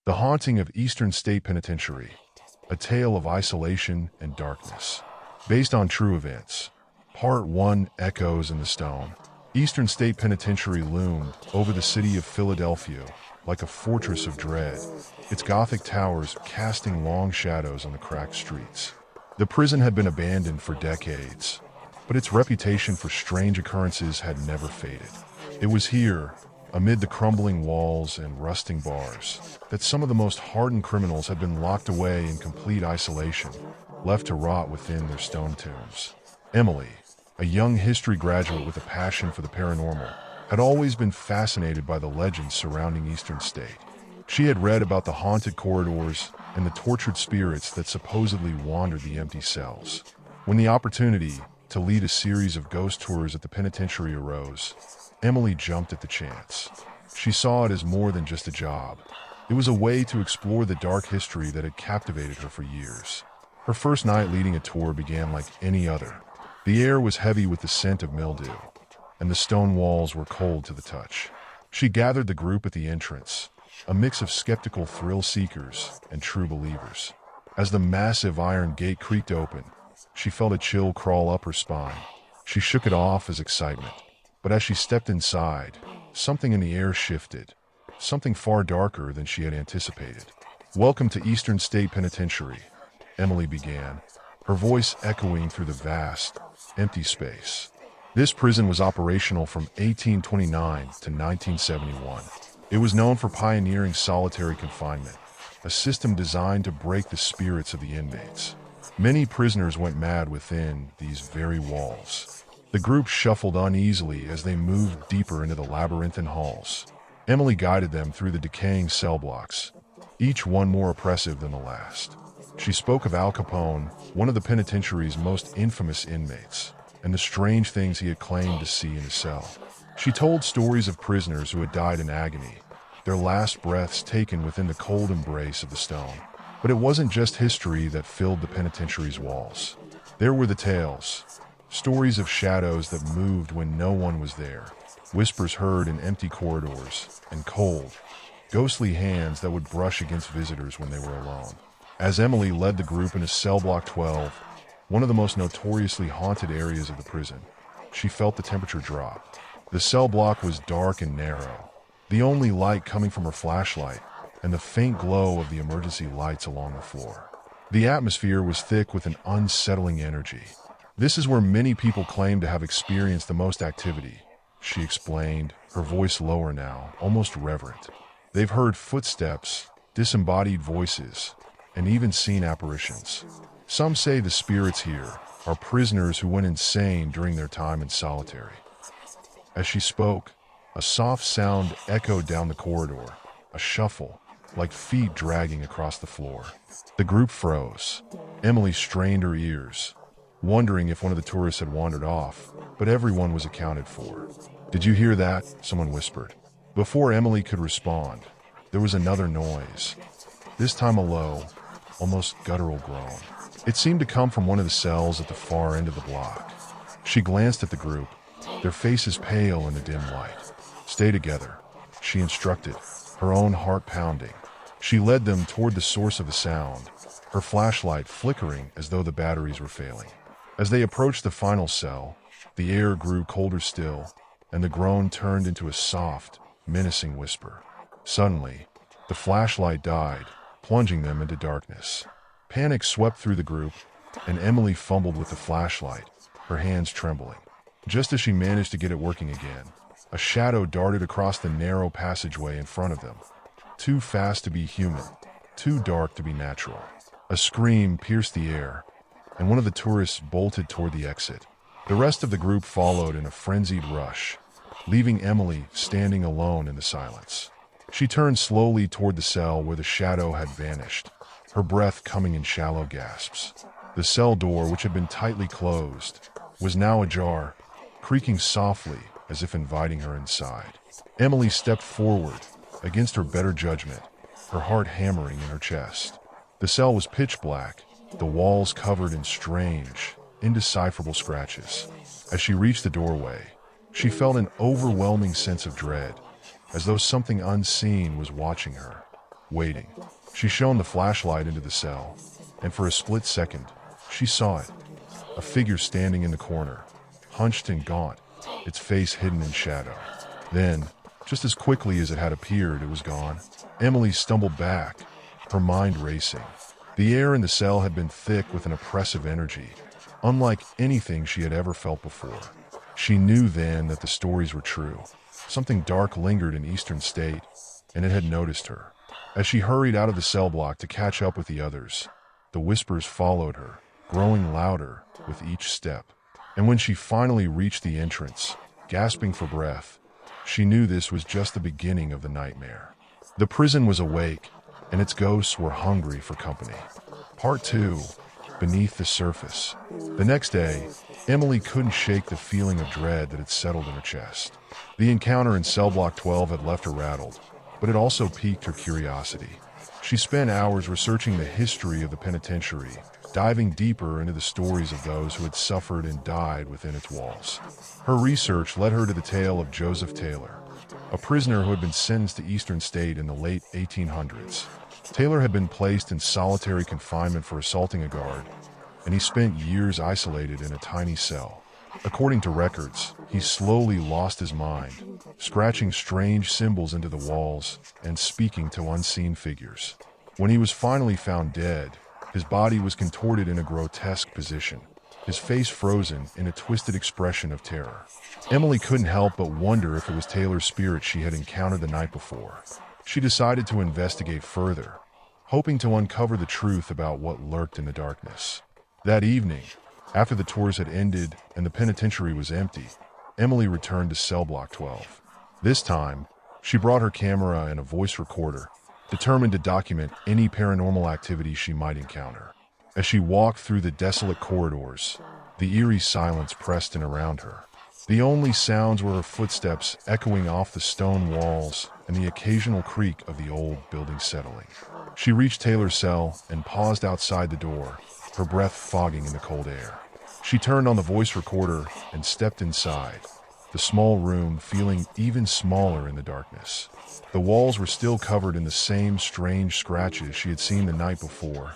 The Haunting of Eastern State Penitentiary, a tale of isolation and darkness. Based on true events. Part 1, Echoes in the Stone. Eastern State Penitentiary loomed over the city of Philadelphia like a fortress of dread, its Gothic towers casting long shadows on the cracked streets. The prison had been abandoned for decades, but its reputation for strange occurrences had never faded. It was here, amid the crumbling walls and rusting bars, that some of the most hardened criminals had been locked away in complete isolation, left to rot within their stone tombs. Emily, a young history graduate with a passion for the paranormal, had always been fascinated by the legends surrounding Eastern State. She had read about the haunted corridors and the tortured spirits that supposedly wandered the empty cells. When the opportunity to lead a series of ghost tours at the penitentiary arose, Emily jumped at the chance. She saw it as more than just a job. It was a way to explore the dark history that had captivated her for years. Her first night leading a tour began like any other. The air was heavy with the scent of mildew, and the stone walls were cold to the touch. She gathered the group at the entrance, a mix of skeptical thrill-seekers and true believers. As the massive iron gate creaked open, she felt a chill crawl up her spine. She shook it off as excitement. But as she stepped inside, something in the air shifted, something far darker than she had anticipated. "Welcome to Eastern State Penitentiary," Emily began, her voice echoing through the vast, empty space. This prison was operational from 1829 to 1971. It was known for pioneering solitary confinement, a system designed to break the spirits of the inmates. Many prisoners went mad within these very walls. The group shuffled uneasily as they moved deeper into the labyrinthine halls. Emily guided them through the decaying cell blocks, each one more oppressive than the last. She spoke of Al Capone, one of the penitentiary's most infamous inmates, and the strange things he had claimed to see in his cell. She told stories of prisoners who had died in agony, their last breaths taken within the cold embrace of the stone. But it wasn't just history that filled the penitentiary's walls. There were the tales, stories of shadows that moved when no one was there, whispers heard in empty corridors, and cold, ghostly hands that would brush against visitors when they were alone. As Emily led the group into cell block 12, one of the most notoriously haunted areas of the prison, she felt the temperature drop. The cell block was dark and narrow, the only light coming from her flashlight and the faint glow of the emergency lights along the floor. The atmosphere was thick with an unsettling energy. "This is where many people claim to have experienced the most activity," she explained, her voice lower now, almost reverent. "They've heard footsteps, disembodied voices, and even seen apparitions. Some say the spirits here are prisoners who went insane during their time in solitary." As she spoke, a soft sound echoed down the corridor, a shuffle, like feet dragging across the floor. The group froze. Emily strained her ears, wondering if one of the tourists had wandered off, but everyone was accounted for. "Did you hear that?" someone whispered. Before Emily could respond, there was another noise, this time a low, almost guttural groan. It seemed to come from one of the cells at the far end of the block. She glanced at the group, their faces pale in the dim light. "Stay together," she instructed, her own heart pounding. She led them toward the source of the sound, her flashlight flickering as though the batteries were failing. As they approached the final cell, the air grew colder still, and the groan turned into a soft, menacing whisper. Suddenly, the flashlight died, plunging them into darkness. Panic swept through the group, and Emily fumbled with the flashlight, her hands trembling. Just as she managed to get it working again, a shadow darted across the narrow passageway in front of them. Too fast to be human, too dark to be natural. A scream pierced the air, and one of the tourists bolted toward the exit. The rest of the group followed in a frenzied rush, leaving Emily standing alone in the silence. She turned slowly toward the cell where the shadow had vanished, her breath coming in shallow gasps. The cell door, which had been tightly closed, was now ajar, creaking softly as if inviting her inside. Emily stepped forward, against her better judgment, her heart hammering in her chest. The cell was pitch black, the walls covered in strange, indecipherable scratches. As she reached the doorway, she felt an overwhelming sense of dread, as though something unseen was watching her. waiting. She shone the flashlight into the cell, and for a split second, she saw it. A figure standing in the corner, hunched and gaunt, its face hidden in shadow. Then, just as quickly as it had appeared, it was gone. Emily stumbled back, her mind racing. The air in the cell had been thick with an oppressive energy, unlike anything she had ever felt before. She knew then that the stories were true. Something dark lingered in Eastern State, and it had noticed her. As she hurried out of the cell block to catch up with the others, the whispers followed her, growing louder with each step. And when she finally reached the entrance, gasping for breath, she knew this was just the beginning of the nightmare. The prison was awake, and its ghosts were hungry for company. Part 2. Beneath the Surface. The next day, Emily couldn't shake the feeling of dread that had settled in her chest. The encounter in cell block 12 had left her rattled, but it also piqued her curiosity. She spent hours researching the history of the penitentiary, diving deeper into the stories of those who had suffered and died within its walls. Her research led her to the tale of Joseph Taylor, a prisoner who had been sentenced to Eastern State in the late 1800s. Taylor had been placed in solitary confinement for assaulting a guard, and he spent years isolated in a tiny cell. According to records, he slowly lost his mind, scratching strange symbols into the walls and speaking to unseen figures. When he was finally found dead, his body was contorted in a grotesque position, his face frozen in a twisted expression of terror. Emily couldn't help but wonder if it was Taylor's spirit she had encountered the night before. She decided to investigate further, hoping to uncover the truth about what lurked in the darkness. That evening, after the tours had ended and the penitentiary was empty, Emily returned to cell block 12. This time, she brought her camera and a voice recorder, determined to document any paranormal activity she might encounter. As she walked through the desolate corridors, the eerie silence pressed in around her. The only sounds were her footsteps echoing off the stone walls and the occasional creak of the old building settling. She reached Taylor's cell and paused outside the door, her breath fogging in the cold air. She turned on the voice recorder and stepped inside, the small room feeling even smaller in the darkness. The walls were still covered in the same strange scratches she had seen the night before,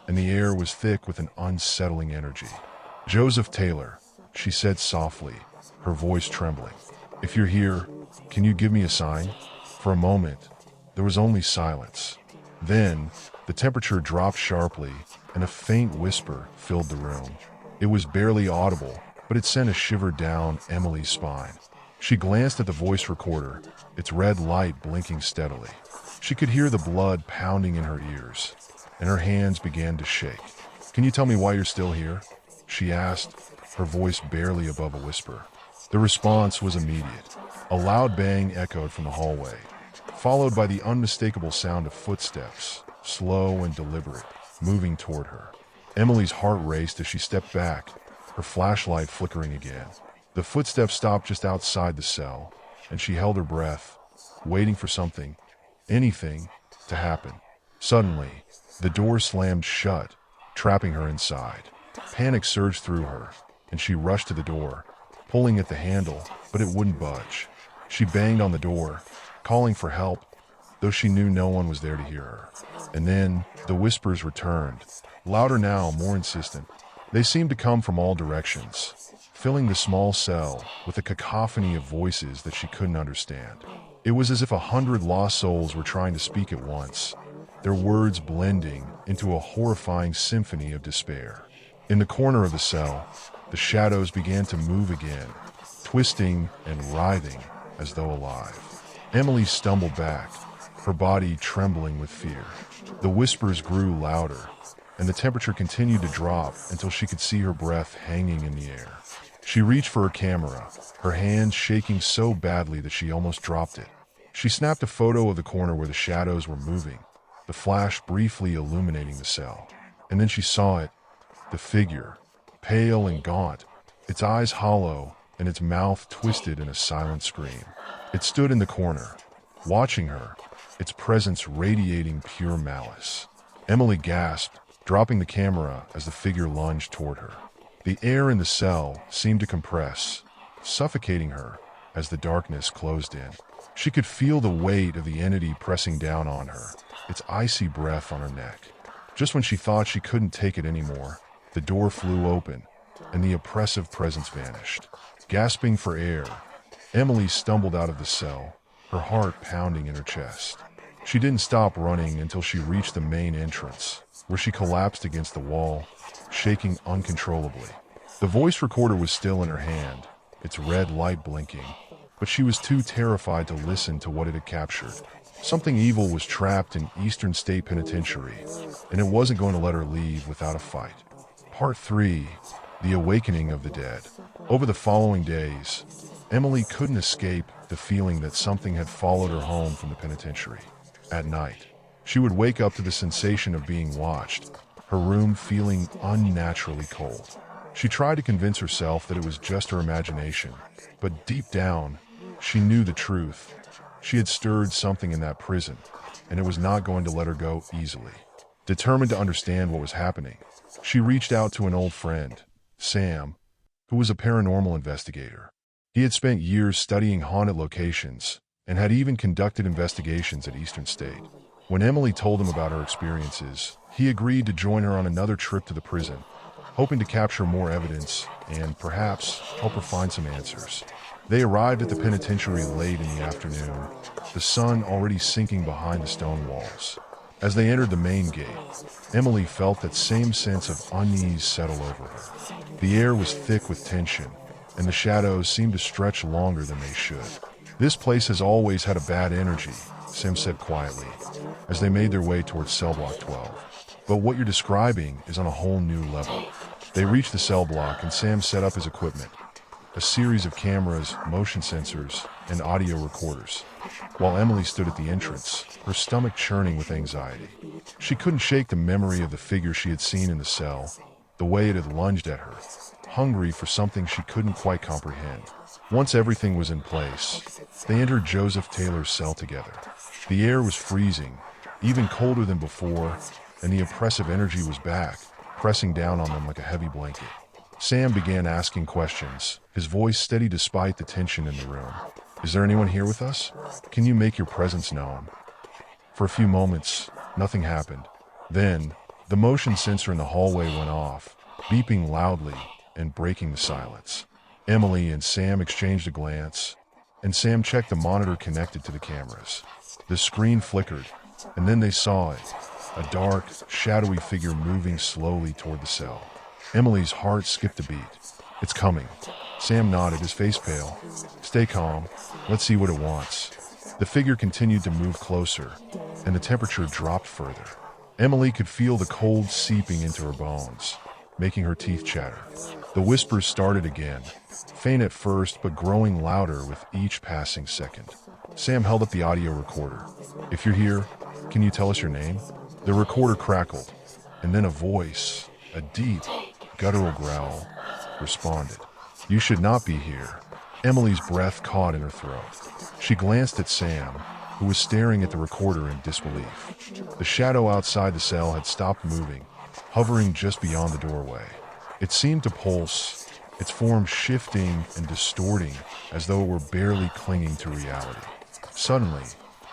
and the air was thick with an unsettling energy. "Joseph Taylor," she said softly, her voice trembling. "If you're here, can you give me a sign?" For a moment, there was only silence. Then, the temperature dropped sharply, and a faint whisper filled the room. It was barely audible, but it sent a shiver down Emily's spine. She glanced at the voice recorder, its red light blinking steadily. She could hear the blood pounding in her ears, and her hands began to shake. "Can you tell me why you're still here?" she asked, her voice barely above a whisper. The response was immediate. A loud bang echoed from the hallway, followed by the unmistakable sound of footsteps, slow and deliberate, moving toward her. Emily's heart raced as she stepped back, her flashlight flickering again. The footsteps stopped just outside the cell, and she held her breath, waiting for something, anything, to happen. Suddenly, the door slammed shut, trapping her inside. Panic surged through her, and she rushed to the door, pulling at the handle, but it wouldn't budge. She banged on the door, calling for help, though she knew no one was there to hear her. And then, the whispers returned, louder now, more insistent. They seemed to come from all directions, filling the small cell with a cacophony of voices that she couldn't understand. It was as if 100 lost souls were trying to speak at once, their words blending into a horrifying symphony of despair. In the corner of the cell, the shadows began to move again, twisting and writhing as though alive. Emily stumbled back, her body trembling with fear. The whispers grew louder, and the temperature continued to drop until she could see her breath hanging in the air. She reached for her camera, her hands shaking so badly that she almost dropped it. She snapped a photo of the corner where the shadows were moving, the flash briefly illuminating the cell. And then she saw it, the figure, pale and gaunt, its eyes hollow and its mouth twisted in a silent scream. It stood in the corner, watching her, its presence radiating pure malice. Emily gasped, dropping the camera as the figure lunged toward her. The air in the cell seemed to compress, suffocating her, as the darkness closed in. She could feel the weight of the entity pressing down on her, its icy breath on her neck. Just when she thought she couldn't take it anymore, the door flew open, and the oppressive presence vanished. Gasping for air, Emily stumbled out of the cell, her heart pounding in her chest. She didn't stop running until she reached the main entrance, where she collapsed against the wall, shaking uncontrollably. The voice recorder was still in her hand, its red light blinking, but she was too terrified to listen to what it had captured. Something evil was trapped in Eastern State Penitentiary, and it wasn't going to let her leave without a fight. Part 3. The Awakening of the Dead. Over the following days, Emily couldn't escape the feeling that something had followed her home from the penitentiary. At night, she would wake up to the sensation of being watched, her room feeling unnaturally cold. She tried to convince herself that it was just her imagination, but deep down, she knew the truth. She had stirred something in that prison, and it was not going to let her go easily. Determined to understand what was happening, she reached out to an old friend, Sam, who was a paranormal investigator. He had spent years studying haunted locations and had even conducted investigations at Eastern State. When Emily told him about her experiences, he agreed to join her on another trip to the prison, hoping to capture more evidence and perhaps help her find some answers. They arrived at the penitentiary late in the afternoon, the sun already sinking behind the stone walls. As they entered the main gate, Emily felt that same sense of unease settle over her. The air was thick with tension, and the shadows seemed to stretch longer than they should. "This place has always had a bad energy," Sam said quietly, as they made their way towards cell block 12. "But what you're describing is on a whole new level." They reached the cell block and Sam set up his equipment, a series of cameras, motion sensors, and audio recorders, while Emily stood at the entrance, her stomach churning with anxiety. She couldn't shake the memory of the figure she had seen in the cell, the way it had lunged at her, hungry for something she couldn't quite comprehend. Once everything was in place, they entered Joseph Taylor's cell together. The air was freezing, even colder than before, and the oppressive energy was back, pressing down on them like a heavy blanket. Sam began asking questions, his voice steady despite the tension in the room. "Is there anyone here with us? Can you make your presence known?" For a few moments, nothing happened. Then, the motion sensor in the hallway went off, beeping loudly and breaking the silence. Emily and Sam exchanged a glance, and Sam checked the monitor connected to the cameras. The screen flickered, and then they saw it, a dark, shadowy figure moving slowly toward the cell. Emily's heart skipped a beat. "It's coming." Sam nodded, his face pale. "Stay calm. Let's see what it wants." The figure continued to move closer, and the temperature dropped further. Emily could feel the cold seeping into her bones, making her teeth chatter. The whispers started again, faint at first but growing louder with each passing second. Sam held up the audio recorder. "If you're here, can you tell us your name?" The recorder crackled, and then a voice, a deep, guttural growl, responded. "You should not be here." Emily's breath caught in her throat. She glanced at Sam, who was staring at the recorder in disbelief. The shadow outside the cell had stopped moving, hovering just beyond the doorway. It seemed to pulse, its form shifting and distorting as though it were barely clinging to reality. Suddenly,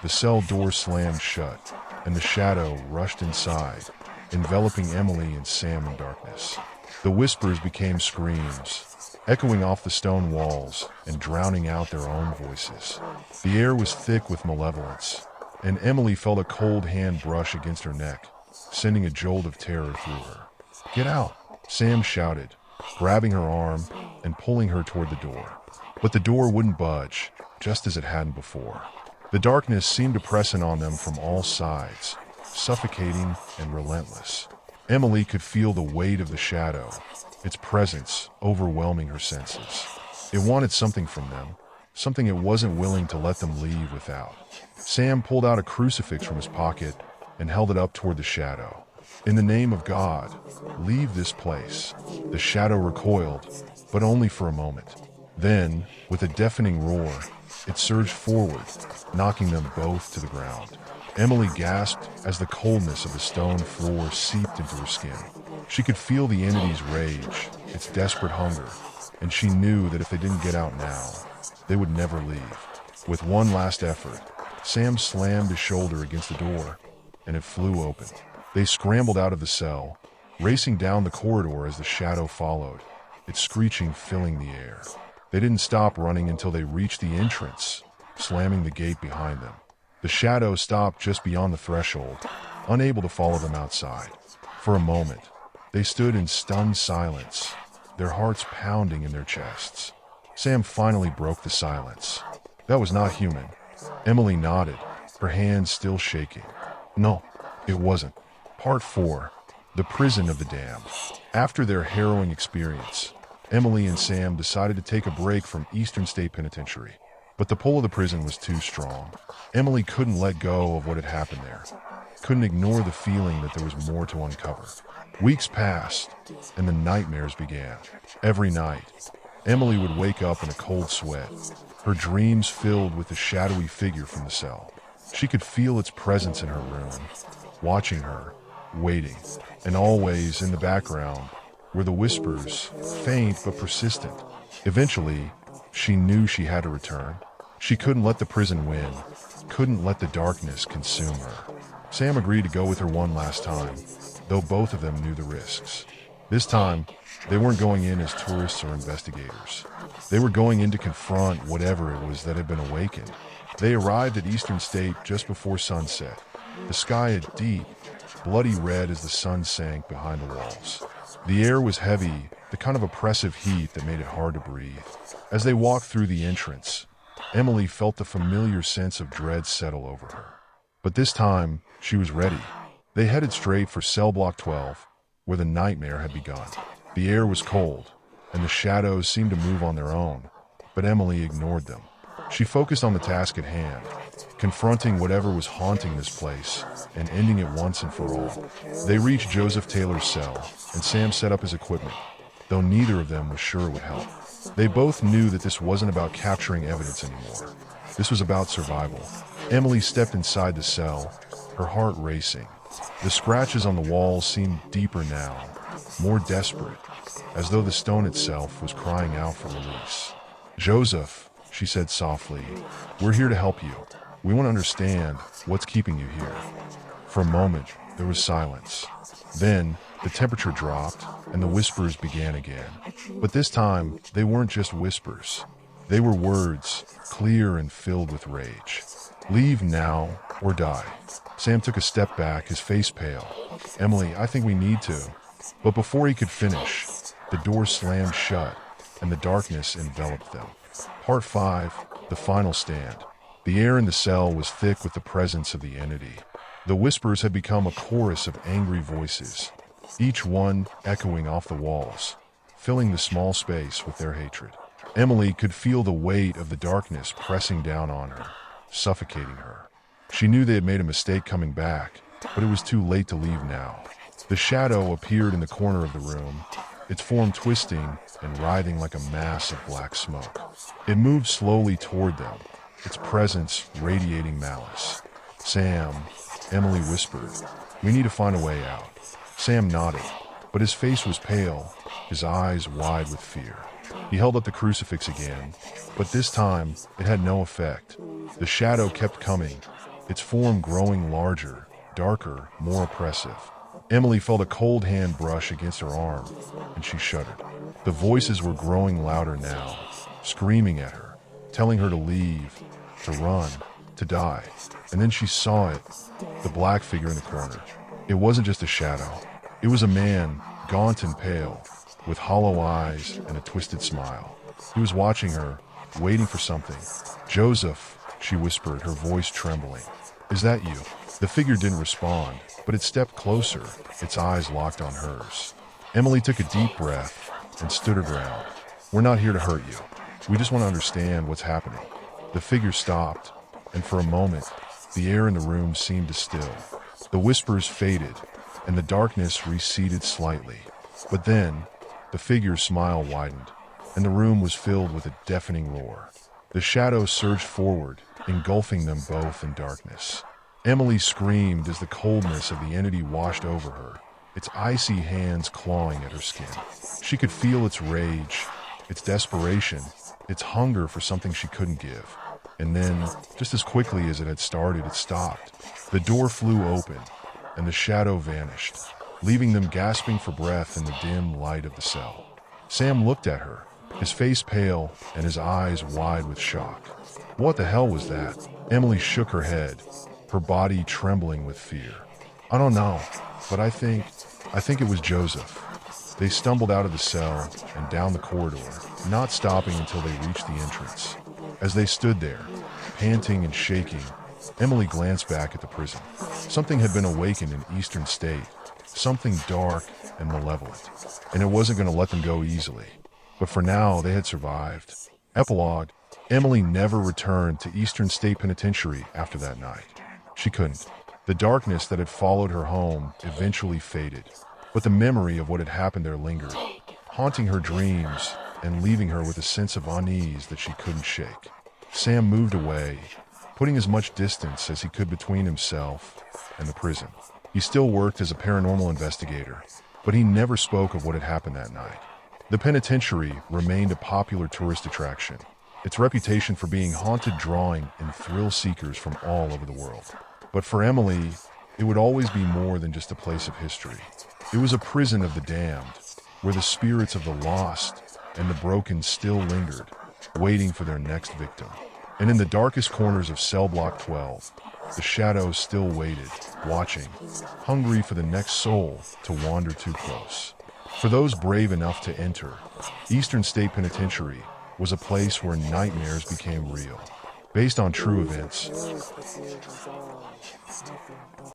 the cell door slammed shut, and the shadow rushed inside, enveloping Emily and Sam in darkness. The whispers became screams, echoing off the stone walls and drowning out their own voices. The air was thick with malevolence, and Emily felt a cold hand brush against her neck, sending a jolt of terror through her. "Get out!" Sam shouted, grabbing her arm and pulling her toward the door. But the door wouldn't budge, just as it hadn't before. The darkness seemed to press in on them from all sides, suffocating and relentless. Emily could feel the weight of the shadow, its presence overwhelming her senses. It wanted something from them, something it wasn't willing to let them leave without. Sam pulled out a crucifix from his pocket and held it up toward the shadow. "In the name of God, leave this place." The shadow recoiled, but only for a moment. Then, with a deafening roar, it surged forward, knocking them both to the ground. Emily gasped as the coldness of the stone floor seeped into her skin. She could feel the entity's rage, its desperate hunger, and she knew that if they didn't get out now, They would never leave. With one last effort, Sam slammed his shoulder against the door, and it flew open. They scrambled out of the cell, racing down the corridor as the shadow followed, its screeching filling the air. They didn't stop running until they reached the entrance, slamming the gate behind them. The shadow stopped just beyond the threshold, unable to follow them outside. For a moment, they stood in stunned silence, their hearts pounding in their chests. Sam finally broke the silence. That was not human. Emily nodded, her hands still shaking. No, it wasn't. Part 4. The Prison of the Damned. After their harrowing experience, Emily and Sam decided to take a break from Eastern State Penitentiary. But the pull of the prison was too strong. Emily couldn't let go of what had happened there. Couldn't ignore the feeling that there was more to uncover. Weeks passed, and the nightmares began. Every night, Emily would wake up in a cold sweat, her dreams filled with the shadowy figure from the cell. She could feel its presence in her room, watching her, waiting, and always in the background were the whispers, faint but persistent. Eventually, she knew she had to return. She couldn't let the prison win, couldn't let the darkness consume her. Sam agreed to go with her one last time, though both of them knew the risks. This time, they weren't going in as tourists or investigators. They were going in to confront whatever it was that had been awakened. They arrived at Eastern State just before sunset, the sky a deep, bloody red as the sun sank behind the walls. The air was heavy, the kind of oppressive heat that made it hard to breathe. As they walked through the entrance, Emily felt the familiar sense of dread settle over her. But this time, she was ready. They headed straight for cell block 12, where the nightmare had begun. The air was cold, and the shadows seemed to move on their own, but Emily ignored them. She focused on the task at hand, confronting whatever was haunting this place and ending it once and for all. They reached Joseph Taylor's cell, and Sam set up his equipment, though neither of them was sure it would help. They both knew that this wasn't about capturing evidence anymore. This was about survival. Emily stepped inside the cell, her heart racing. The scratches on the walls seemed deeper now, more desperate, as though the stone itself was crying out for release. "Joseph," she said softly, "we're here to help you. We want to understand what's keeping you here." For a moment, there was silence. Then, the temperature dropped, and the whispers began again. But this time, they weren't just whispers. They were words, clear and filled with rage. "Leave now, or die." Sam took a step back, his face pale. "Emily, I think we need to." But before he could finish, the door slammed shut, and the darkness enveloped them. Part 5. The Final Stand. The air in the cell was thick with the presence of the entity. The whispers had become a chorus of angry voices, each one echoing off the walls, filling the small space with their hatred. Emily could feel the weight of the darkness pressing down on her, suffocating her. She knew they had made a mistake coming back, but it was too late to leave now. The shadow appeared in the corner of the room, its form twisting and writhing like a mass of black smoke. It moved slowly toward them, its presence radiating malice. "Sam," Emily whispered, "we need to find a way out." Sam nodded, but his face was pale, his eyes wide with fear. He held up the crucifix again, but this time it had no effect. The shadow kept coming, its form growing larger, darker, more oppressive. Emily felt a cold hand brush against her arm, and she shuddered. The voices were growing louder now, screaming at her, telling her to leave, to run, to die. And then she saw it, the black figure in the corner. It wasn't just a shadow. It was a man, gaunt and pale, with hollow eyes and a twisted smile. He was watching her, waiting for something. "Joseph," she whispered, her voice trembling. "Is that you?" The figure didn't respond, but it stepped closer, its eyes locked on hers. Emily took a deep breath and stood her ground. "We're not here to hurt you. We just want to understand what's happening." The figure stopped, and for a moment, the air in the room seemed to still. The whispers faded, and the darkness receded slightly. But then, the figure's smile widened, and the room was filled with a deafening roar. The shadow surged forward, engulfing them both in darkness. Emily screamed as the coldness of the entity washed over her, its icy hands clawing at her skin. She could feel its rage, its desperation, its hunger for something she couldn't give. And then, just as quickly as it had started, it stopped. The door flew open, and the shadow vanished, leaving them gasping for breath in the dim light of the cell. Sam looked at her, his face pale and his eyes wide with shock. What the hell was that? Emily shook her head, her body trembling with fear. I don't know, but I think it was Joseph. They stumbled out of the cell and down the corridor, not stopping until they reached the entrance. As they stood there, panting and shaking, Emily glanced back at the prison. Something had been awakened in Eastern State, something dark and malevolent, and it wasn't going to let them go easily. But for now, they had survived. Epilogue: Emily never returned to Eastern State Penitentiary after that night. She couldn't. The darkness that had followed her home eventually faded, but the memory of what had happened there lingered, haunting her dreams and leaving her with a sense of unease that she couldn't shake. Sam moved away, putting as much distance as he could between himself and the prison. He still worked as a paranormal investigator, but he never spoke of what had happened that night. The penitentiary remained a popular tourist attraction, its reputation for being haunted drawing in thrill seekers from all over the world. But for Emily, it would always be more than just a place of history. It was a prison of the damned, where the spirits of the lost and the broken still lingered, waiting for their next victim. And in the darkest corners of cell block 12, the shadows still waited, watching, hungry for the next soul to wander too close. For those brave enough to enter, Eastern State Penitentiary was a place where nightmares became real, based on true events.